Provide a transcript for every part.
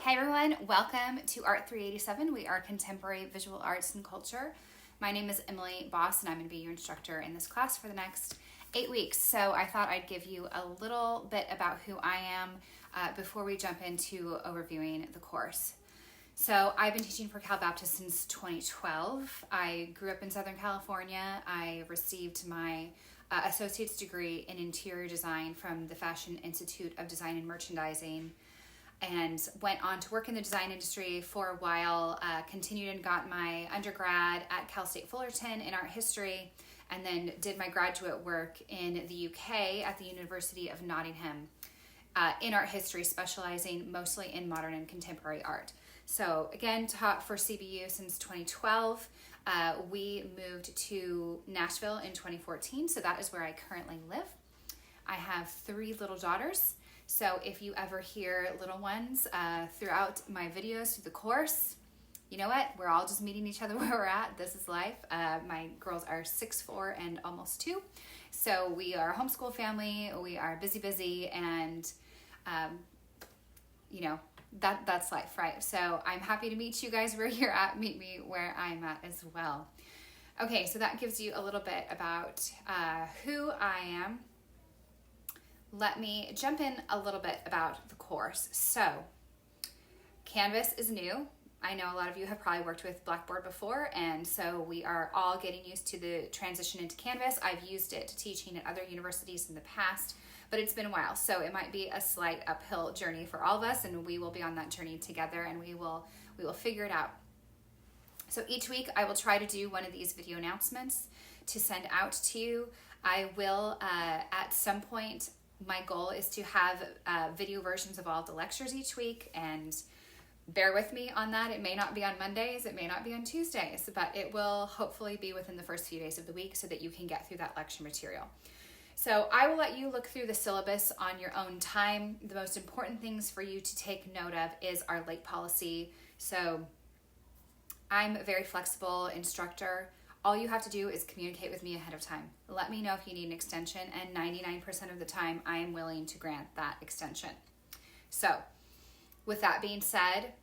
Hey everyone, welcome to Art 387. We are Contemporary Visual Arts and Culture. My name is Emily Boss and I'm going to be your instructor in this class for the next 8 weeks. So I thought I'd give you a little bit about who I am before we jump into overviewing the course. So I've been teaching for Cal Baptist since 2012. I grew up in Southern California. I received my associate's degree in interior design from the Fashion Institute of Design and Merchandising, and went on to work in the design industry for a while, continued and got my undergrad at Cal State Fullerton in art history, and then did my graduate work in the UK at the University of Nottingham in art history, specializing mostly in modern and contemporary art. So again, taught for CBU since 2012. We moved to Nashville in 2014, so that is where I currently live. I have 3 little daughters. So if you ever hear little ones throughout my videos through the course, you know what? We're all just meeting each other where we're at. This is life. My girls are 6'4" and almost 2. So we are a homeschool family. We are busy, and that's life, right? So I'm happy to meet you guys where you're at. Meet me where I'm at as well. Okay, so that gives you a little bit about who I am. Let me jump in a little bit about the course. So, Canvas is new. I know a lot of you have probably worked with Blackboard before, and so we are all getting used to the transition into Canvas. I've used it teaching at other universities in the past, but it's been a while, so it might be a slight uphill journey for all of us, and we will be on that journey together, and we will figure it out. So each week I will try to do one of these video announcements to send out to you. I will, at some point, my goal is to have video versions of all of the lectures each week, and bear with me on that. It may not be on Mondays, it may not be on Tuesdays, but it will hopefully be within the first few days of the week so that you can get through that lecture material. So I will let you look through the syllabus on your own time. The most important things for you to take note of is our late policy. So I'm a very flexible instructor. All you have to do is communicate with me ahead of time. Let me know if you need an extension, and 99% of the time, I am willing to grant that extension. So, with that being said,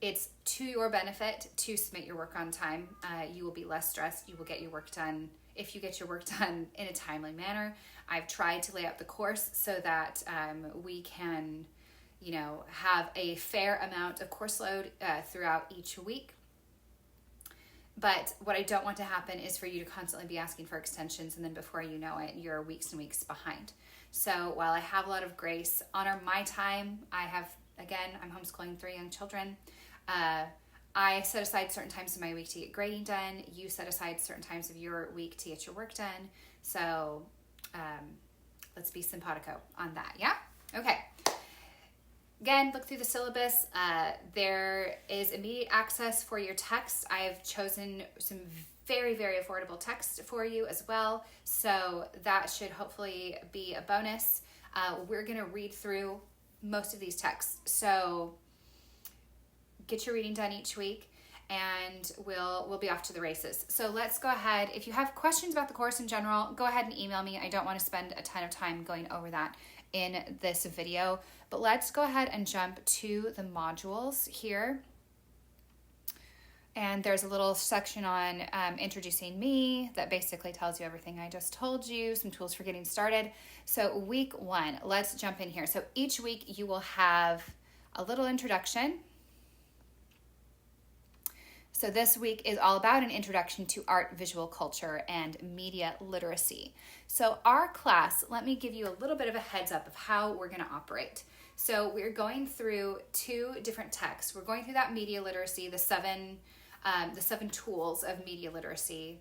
it's to your benefit to submit your work on time. You will be less stressed. You will get your work done if you get your work done in a timely manner. I've tried to lay out the course so that we can, have a fair amount of course load throughout each week. But what I don't want to happen is for you to constantly be asking for extensions, and then before you know it, you're weeks and weeks behind. So while I have a lot of grace, honor my time. I'm homeschooling 3 young children. I set aside certain times of my week to get grading done. You set aside certain times of your week to get your work done. So let's be simpatico on that, yeah? Okay. Again, look through the syllabus. There is immediate access for your text. I have chosen some very, very affordable text for you as well. So that should hopefully be a bonus. We're going to read through most of these texts. So get your reading done each week, and we'll be off to the races. So let's go ahead. If you have questions about the course in general, go ahead and email me. I don't want to spend a ton of time going over that in this video, but let's go ahead and jump to the modules here. And there's a little section on introducing me that basically tells you everything I just told you, some tools for getting started. So week 1, let's jump in here. So each week you will have a little introduction. So this week is all about an introduction to art, visual culture, and media literacy. So our class, let me give you a little bit of a heads up of how we're going to operate. So we're going through 2 different texts. We're going through that media literacy, the seven tools of media literacy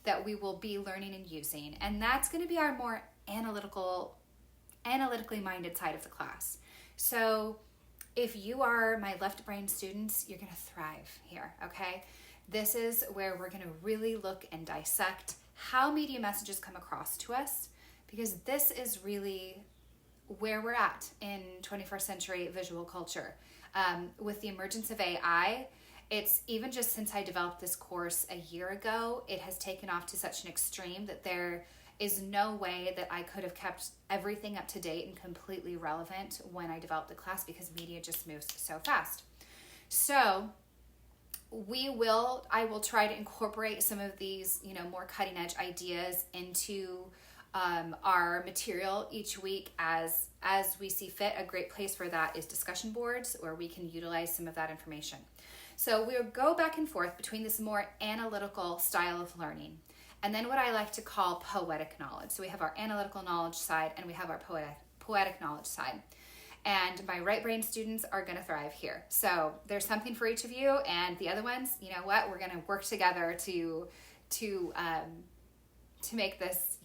that we will be learning and using. And that's going to be our more analytically minded side of the class. So if you are my left brain students, you're going to thrive here, okay? This is where we're going to really look and dissect how media messages come across to us, because this is really where we're at in 21st century visual culture. With the emergence of AI, it's even just since I developed this course a year ago, it has taken off to such an extreme that there is no way that I could have kept everything up to date and completely relevant when I developed the class, because media just moves so fast. So I will try to incorporate some of these, more cutting edge ideas into our material each week as we see fit. A great place for that is discussion boards, where we can utilize some of that information. So we'll go back and forth between this more analytical style of learning and then what I like to call poetic knowledge. So we have our analytical knowledge side and we have our poetic knowledge side. And my right brain students are going to thrive here. So there's something for each of you, and the other ones, you know what, we're going to work together to make this,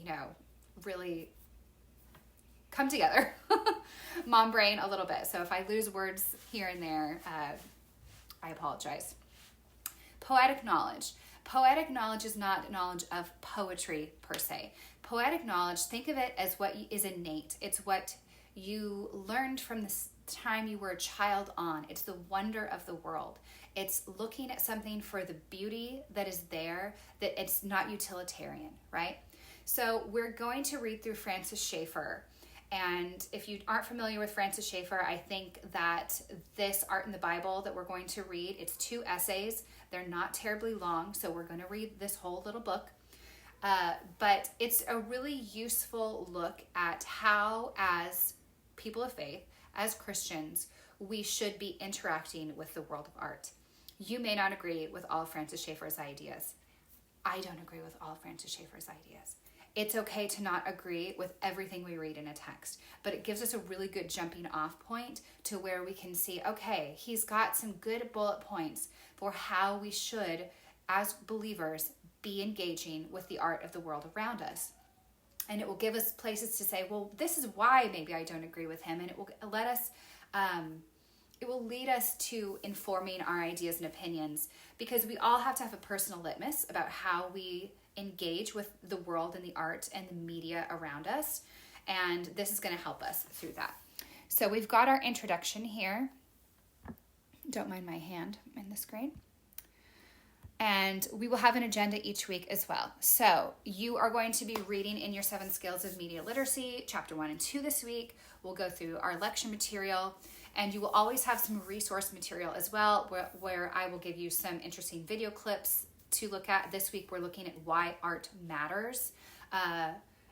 really come together. Mom brain a little bit. So if I lose words here and there, I apologize. Poetic knowledge. Poetic knowledge is not knowledge of poetry per se. Poetic knowledge, think of it as what is innate. It's what you learned from the time you were a child on. It's the wonder of the world. It's looking at something for the beauty that is there, that it's not utilitarian, right? So we're going to read through Francis Schaeffer. And if you aren't familiar with Francis Schaeffer, I think that this Art in the Bible that we're going to read, it's 2 essays. They're not terribly long, so we're going to read this whole little book. But it's a really useful look at how, as people of faith, as Christians, we should be interacting with the world of art. You may not agree with all of Francis Schaeffer's ideas. I don't agree with all of Francis Schaeffer's ideas. It's okay to not agree with everything we read in a text, but it gives us a really good jumping off point to where we can see, okay, he's got some good bullet points for how we should, as believers, be engaging with the art of the world around us. And it will give us places to say, well, this is why maybe I don't agree with him. And it will let us, it will lead us to informing our ideas and opinions, because we all have to have a personal litmus about how we engage with the world and the art and the media around us. And this is going to help us through that. So we've got our introduction here. Don't mind my hand in the screen. And we will have an agenda each week as well. So you are going to be reading in your 7 Skills of Media Literacy, chapter 1 and 2 this week. We'll go through our lecture material, and you will always have some resource material as well, where I will give you some interesting video clips to look at. This week we're looking at why art matters.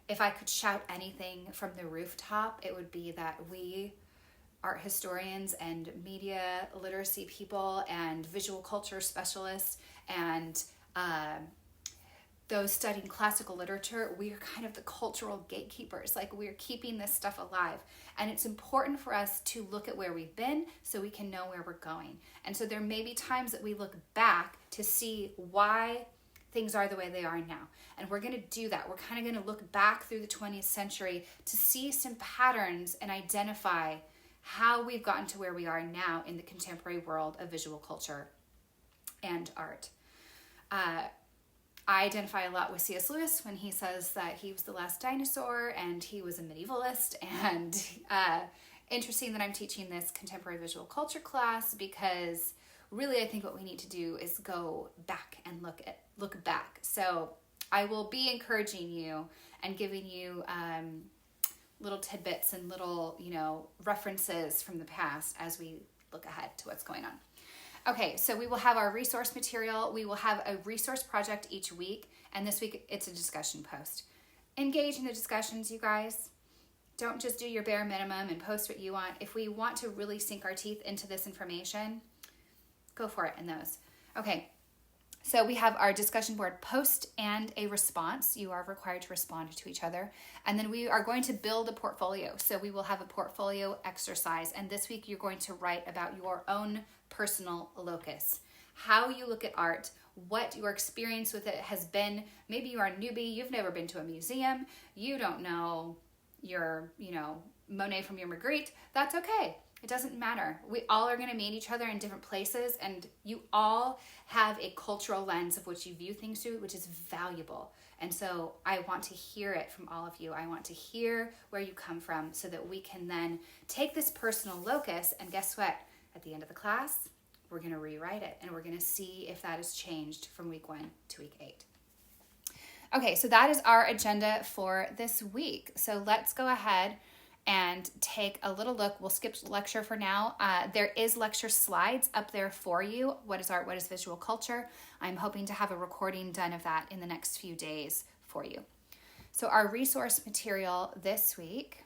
If I could shout anything from the rooftop, it would be that we, art historians and media literacy people and visual culture specialists and those studying classical literature, we are kind of the cultural gatekeepers. Like, we're keeping this stuff alive. And it's important for us to look at where we've been so we can know where we're going. And so there may be times that we look back to see why things are the way they are now. And we're going to do that. We're kind of going to look back through the 20th century to see some patterns and identify how we've gotten to where we are now in the contemporary world of visual culture and art. I identify a lot with C.S. Lewis when he says that he was the last dinosaur and he was a medievalist. And interesting that I'm teaching this contemporary visual culture class, because really I think what we need to do is go back and look back. So I will be encouraging you and giving you little tidbits and little, references from the past as we look ahead to what's going on. Okay, so we will have our resource material. We will have a resource project each week, and this week it's a discussion post. Engage in the discussions, you guys. Don't just do your bare minimum and post what you want. If we want to really sink our teeth into this information, go for it in those. Okay, so we have our discussion board post and a response. You are required to respond to each other. And then we are going to build a portfolio. So we will have a portfolio exercise. And this week you're going to write about your own personal locus, how you look at art, what your experience with it has been. Maybe you are a newbie, you've never been to a museum, you don't know your, Monet from your Magritte. That's okay. It doesn't matter. We all are going to meet each other in different places, and you all have a cultural lens of which you view things through, which is valuable. And so I want to hear it from all of you. I want to hear where you come from so that we can then take this personal locus, and guess what? At the end of the class, we're going to rewrite it, and we're going to see if that has changed from week 1 to week 8. Okay, so that is our agenda for this week. So let's go ahead and take a little look. We'll skip lecture for now. There is lecture slides up there for you. What is art? What is visual culture? I'm hoping to have a recording done of that in the next few days for you. So our resource material this week,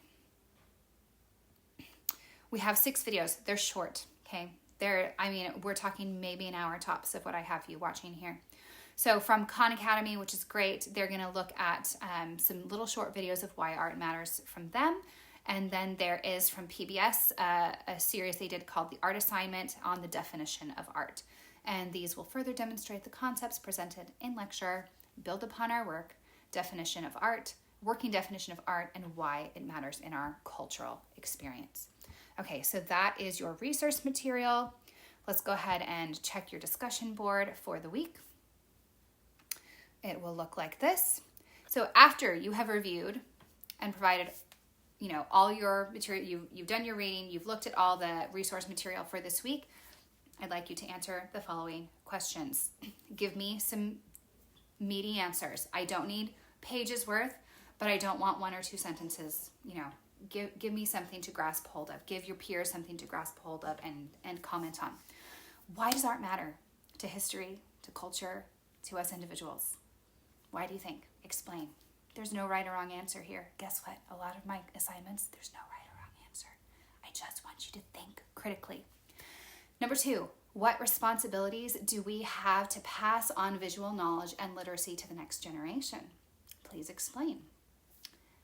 we have 6 videos. They're short, okay? We're talking maybe an hour tops of what I have you watching here. So from Khan Academy, which is great, they're going to look at some little short videos of why art matters from them. And then there is from PBS, a series they did called The Art Assignment on the definition of art. And these will further demonstrate the concepts presented in lecture, build upon our work, definition of art, working definition of art, and why it matters in our cultural experience. Okay, so that is your resource material. Let's go ahead and check your discussion board for the week. It will look like this. So after you have reviewed and provided, all your material, you've done your reading, you've looked at all the resource material for this week, I'd like you to answer the following questions. Give me some meaty answers. I don't need pages worth, but I don't want 1 or 2 sentences. Give me something to grasp hold of. Give your peers something to grasp hold of and comment on. Why does art matter to history, to culture, to us individuals? Why do you think? Explain. There's no right or wrong answer here. Guess what? A lot of my assignments, there's no right or wrong answer. I just want you to think critically. Number 2, what responsibilities do we have to pass on visual knowledge and literacy to the next generation? Please explain.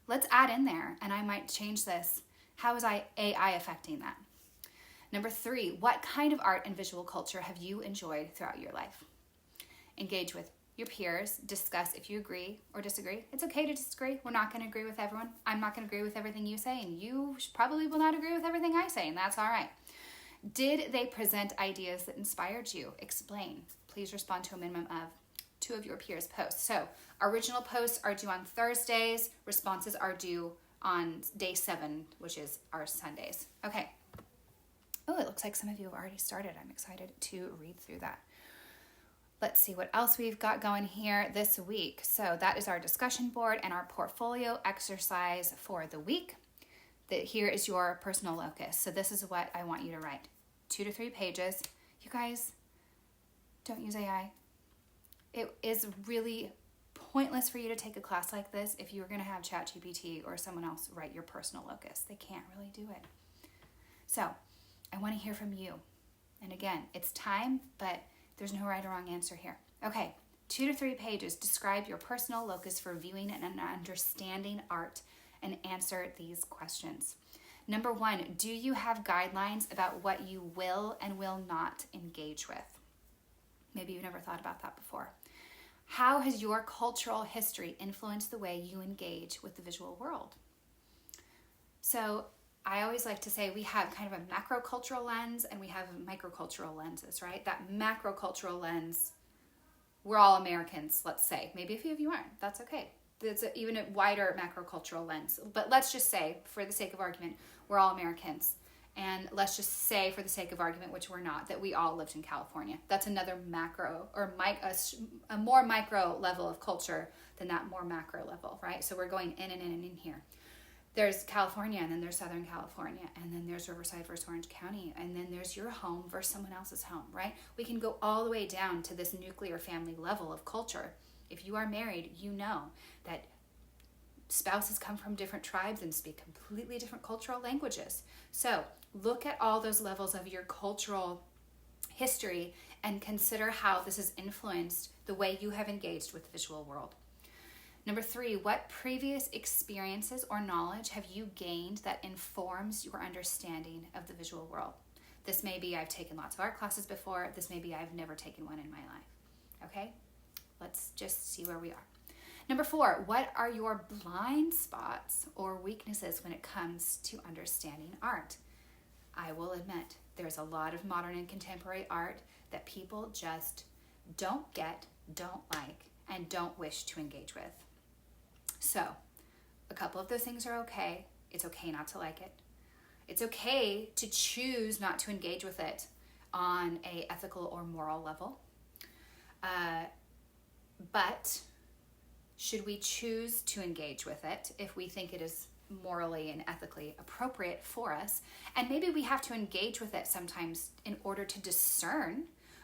Let's add in there, and I might change this. How is AI affecting that? Number 3, what kind of art and visual culture have you enjoyed throughout your life? Engage with your peers, discuss if you agree or disagree. It's okay to disagree. We're not going to agree with everyone. I'm not going to agree with everything you say, and you probably will not agree with everything I say, and that's all right. Did they present ideas that inspired you? Explain. Please respond to a minimum of 2 of your peers' posts. So original posts are due on Thursdays. Responses are due on day 7, which is our Sundays. Okay. Oh, it looks like some of you have already started. I'm excited to read through that. Let's see what else we've got going here this week. So that is our discussion board and our portfolio exercise for the week. Here is your personal locus. So this is what I want you to write. 2 to 3 pages. You guys, don't use AI. It is really pointless for you to take a class like this if you were going to have ChatGPT or someone else write your personal locus. They can't really do it. So I want to hear from you. And again, it's time, but there's no right or wrong answer here. Okay, 2 to 3 pages. Describe your personal locus for viewing and understanding art and answer these questions. Number 1, do you have guidelines about what you will and will not engage with? Maybe you've never thought about that before. How has your cultural history influenced the way you engage with the visual world? So I always like to say we have kind of a macro-cultural lens and we have microcultural lenses, right? That macro-cultural lens, we're all Americans, let's say. Maybe a few of you aren't. That's okay. It's even a wider macro-cultural lens. But let's just say, for the sake of argument, we're all Americans. And let's just say, for the sake of argument, which we're not, that we all lived in California. That's another macro or a more micro level of culture than that more macro level, right? So we're going in and in and in here. There's California, and then there's Southern California, and then there's Riverside versus Orange County, and then there's your home versus someone else's home, right? We can go all the way down to this nuclear family level of culture. If you are married, you know that spouses come from different tribes and speak completely different cultural languages. So look at all those levels of your cultural history and consider how this has influenced the way you have engaged with the visual world. Number 3, what previous experiences or knowledge have you gained that informs your understanding of the visual world? This may be I've taken lots of art classes before. This may be I've never taken one in my life. Okay? Let's just see where we are. Number 4, what are your blind spots or weaknesses when it comes to understanding art? I will admit there's a lot of modern and contemporary art that people just don't get, don't like, and don't wish to engage with. So, a couple of those things are okay. It's okay not to like it. It's okay to choose not to engage with it on a ethical or moral level. But should we choose to engage with it if we think it is morally and ethically appropriate for us? And maybe we have to engage with it sometimes in order to discern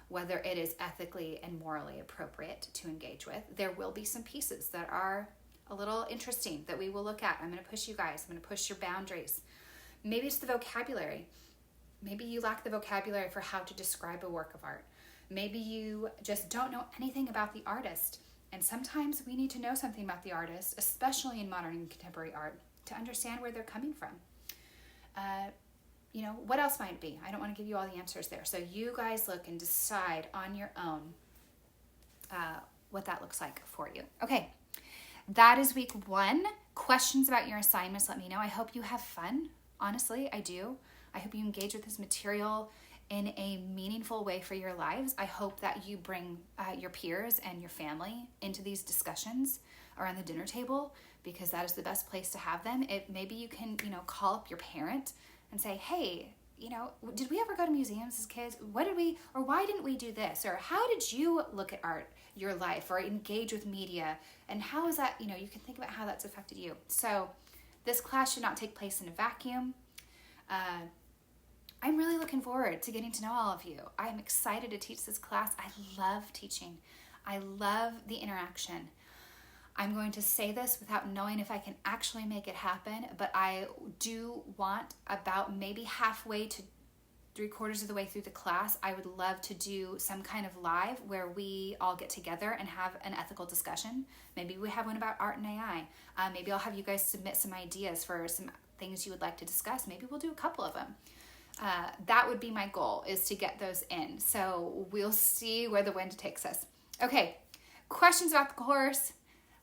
whether it is ethically and morally appropriate to engage with. There will be some pieces that are a little interesting that we will look at. I'm going to push you guys. I'm going to push your boundaries. Maybe it's the vocabulary. Maybe you lack the vocabulary for how to describe a work of art. Maybe you just don't know anything about the artist. And sometimes we need to know something about the artist, especially in modern and contemporary art, to understand where they're coming from. What else might it be? I don't want to give you all the answers there. So you guys look and decide on your own what that looks like for you. Okay, that is week 1. Questions about your assignments, let me know. I hope you have fun. Honestly, I do. I hope you engage with this material in a meaningful way for your lives. I hope that you bring your peers and your family into these discussions around the dinner table, because that is the best place to have them. Maybe you can, call up your parent and say, hey, did we ever go to museums as kids? Why didn't we do this? Or how did you look at art, your life, or engage with media? And how is that, you can think about how that's affected you. So this class should not take place in a vacuum. I'm really looking forward to getting to know all of you. I'm excited to teach this class. I love teaching. I love the interaction. I'm going to say this without knowing if I can actually make it happen, but I do want about maybe halfway to 3/4 of the way through the class, I would love to do some kind of live where we all get together and have an ethical discussion. Maybe we have one about art and AI. Maybe I'll have you guys submit some ideas for some things you would like to discuss. Maybe we'll do a couple of them. That would be my goal, is to get those in. So we'll see where the wind takes us. Okay, questions about the course?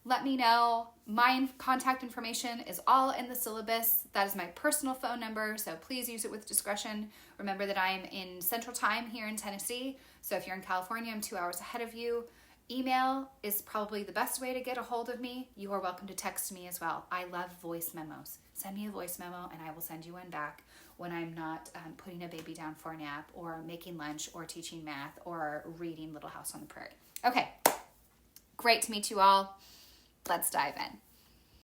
Let me know. My contact information is all in the syllabus. That is my personal phone number, so please use it with discretion. Remember that I'm in Central Time here in Tennessee, so if you're in California, I'm 2 hours ahead of you. Email is probably the best way to get a hold of me. You are welcome to text me as well. I love voice memos. Send me a voice memo and I will send you one back when I'm not putting a baby down for a nap or making lunch or teaching math or reading Little House on the Prairie. Okay, great to meet you all. Let's dive in.